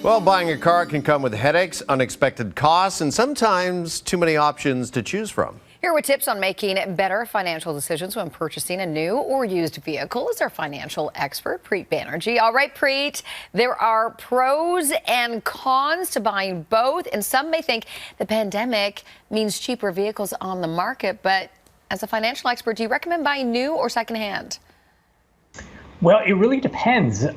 Well, buying a car can come with headaches, unexpected costs, and sometimes too many options to choose from. Here with tips on making better financial decisions when purchasing a new or used vehicle is our financial expert, Preet Banerjee. All right, Preet, there are pros and cons to buying both, and some may think the pandemic means cheaper vehicles on the market. But as a financial expert, do you recommend buying new or secondhand? Well, it really depends. There's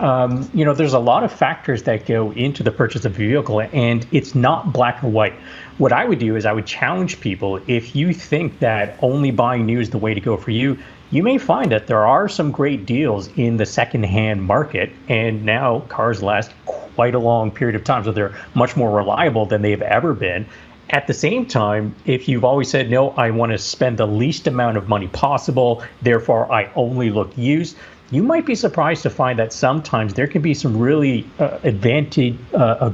a lot of factors that go into the purchase of a vehicle, and it's not black or white. What I would do is I would challenge people. If you think that only buying new is the way to go for you, you may find that there are some great deals in the secondhand market, and now cars last quite a long period of time, so they're much more reliable than they've ever been. At the same time, if you've always said, no, I want to spend the least amount of money possible, therefore I only look used, you might be surprised to find that sometimes there can be some really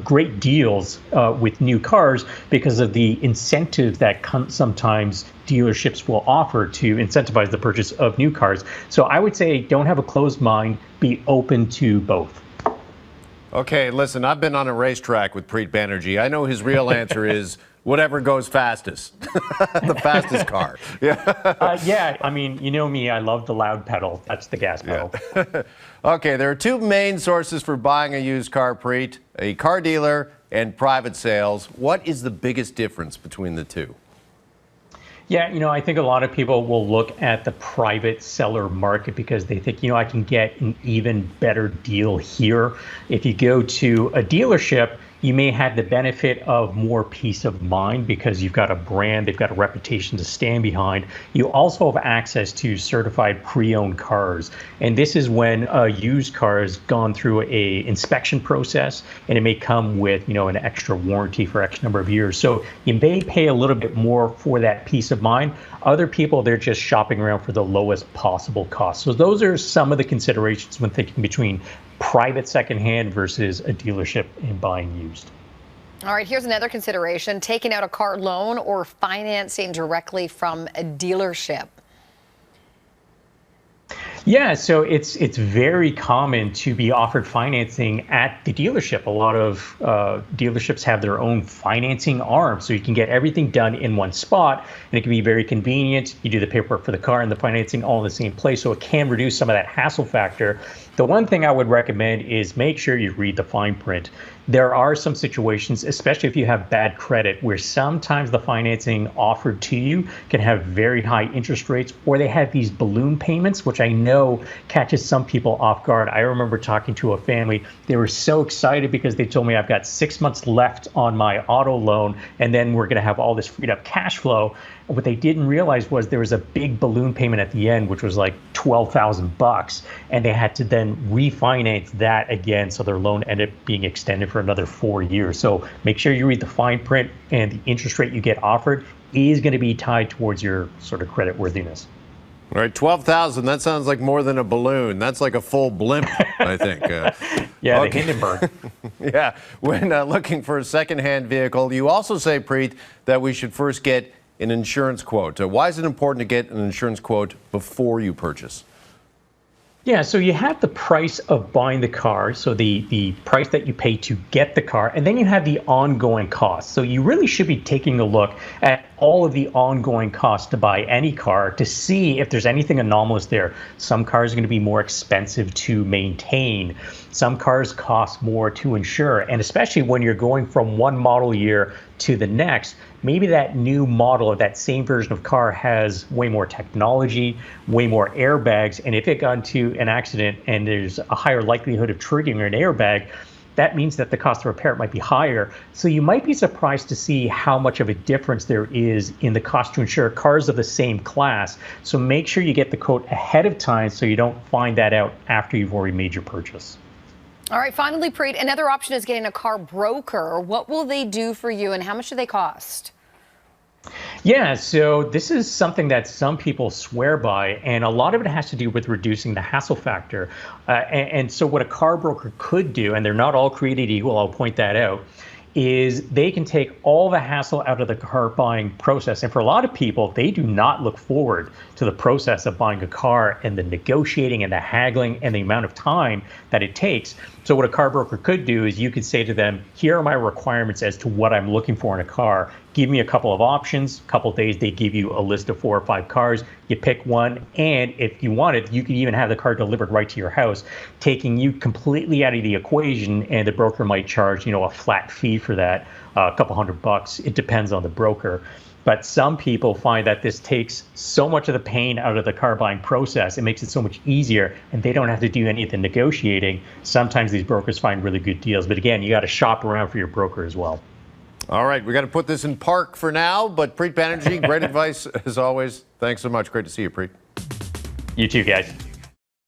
great deals with new cars because of the incentives that sometimes dealerships will offer to incentivize the purchase of new cars. So I would say don't have a closed mind, be open to both. Okay, listen, I've been on a racetrack with Preet Banerjee. I know his real answer is whatever goes fastest, the fastest car. Yeah, I mean, you know me, I love the loud pedal. That's the gas pedal. Yeah. Okay, there are two main sources for buying a used car, Preet, a car dealer and private sales. What is the biggest difference between the two? Yeah, I think a lot of people will look at the private seller market because they think, I can get an even better deal here. If you go to a dealership, you may have the benefit of more peace of mind because you've got a brand, they've got a reputation to stand behind. You also have access to certified pre-owned cars. And this is when a used car has gone through a inspection process, and it may come with, an extra warranty for X number of years. So you may pay a little bit more for that peace of mind. Other people, they're just shopping around for the lowest possible cost. So those are some of the considerations when thinking between private secondhand versus a dealership and buying used. All right, here's another consideration: taking out a car loan or financing directly from a dealership. Yeah, so it's very common to be offered financing at the dealership. A lot of dealerships have their own financing arm, so you can get everything done in one spot, and it can be very convenient. You do the paperwork for the car and the financing all in the same place, so it can reduce some of that hassle factor. The one thing I would recommend is make sure you read the fine print. There are some situations, especially if you have bad credit, where sometimes the financing offered to you can have very high interest rates, or they have these balloon payments, which I know catches some people off guard. I remember talking to a family. They were so excited because they told me, I've got 6 months left on my auto loan, and then we're going to have all this freed up cash flow. What they didn't realize was there was a big balloon payment at the end, which was like $12,000, and they had to then refinance that again. So their loan ended up being extended for another 4 years. So make sure you read the fine print, and the interest rate you get offered is going to be tied towards your sort of credit worthiness. All right, 12,000, that sounds like more than a balloon. That's like a full blimp, I think. Yeah, okay. The Hindenburg. Yeah, when looking for a secondhand vehicle, you also say, Preet, that we should first get an insurance quote. Why is it important to get an insurance quote before you purchase? Yeah, so you have the price of buying the car, so the price that you pay to get the car, and then you have the ongoing costs. So you really should be taking a look at all of the ongoing costs to buy any car to see if there's anything anomalous there. Some cars are going to be more expensive to maintain. Some cars cost more to insure, and especially when you're going from one model year to the next, maybe that new model of that same version of car has way more technology, way more airbags, and if it got into an accident and there's a higher likelihood of triggering an airbag, that means that the cost of repair might be higher. So you might be surprised to see how much of a difference there is in the cost to insure cars of the same class. So make sure you get the quote ahead of time so you don't find that out after you've already made your purchase. All right, finally, Preet, another option is getting a car broker. What will they do for you, and how much do they cost? Yeah, so this is something that some people swear by, and a lot of it has to do with reducing the hassle factor. And so what a car broker could do, and they're not all created equal, I'll point that out, is they can take all the hassle out of the car buying process. And for a lot of people, they do not look forward to the process of buying a car and the negotiating and the haggling and the amount of time that it takes. So what a car broker could do is you could say to them, here are my requirements as to what I'm looking for in a car. Give me a couple of options. A couple of days, they give you a list of 4 or 5 cars. You pick one. And if you wanted, you could even have the car delivered right to your house, taking you completely out of the equation. And the broker might charge, a flat fee for that, a couple $100. It depends on the broker. But some people find that this takes so much of the pain out of the car buying process. It makes it so much easier, and they don't have to do any of the negotiating. Sometimes these brokers find really good deals. But again, you got to shop around for your broker as well. All right, we got to put this in park for now. But Preet Banerjee, great advice as always. Thanks so much. Great to see you, Preet. You too, guys.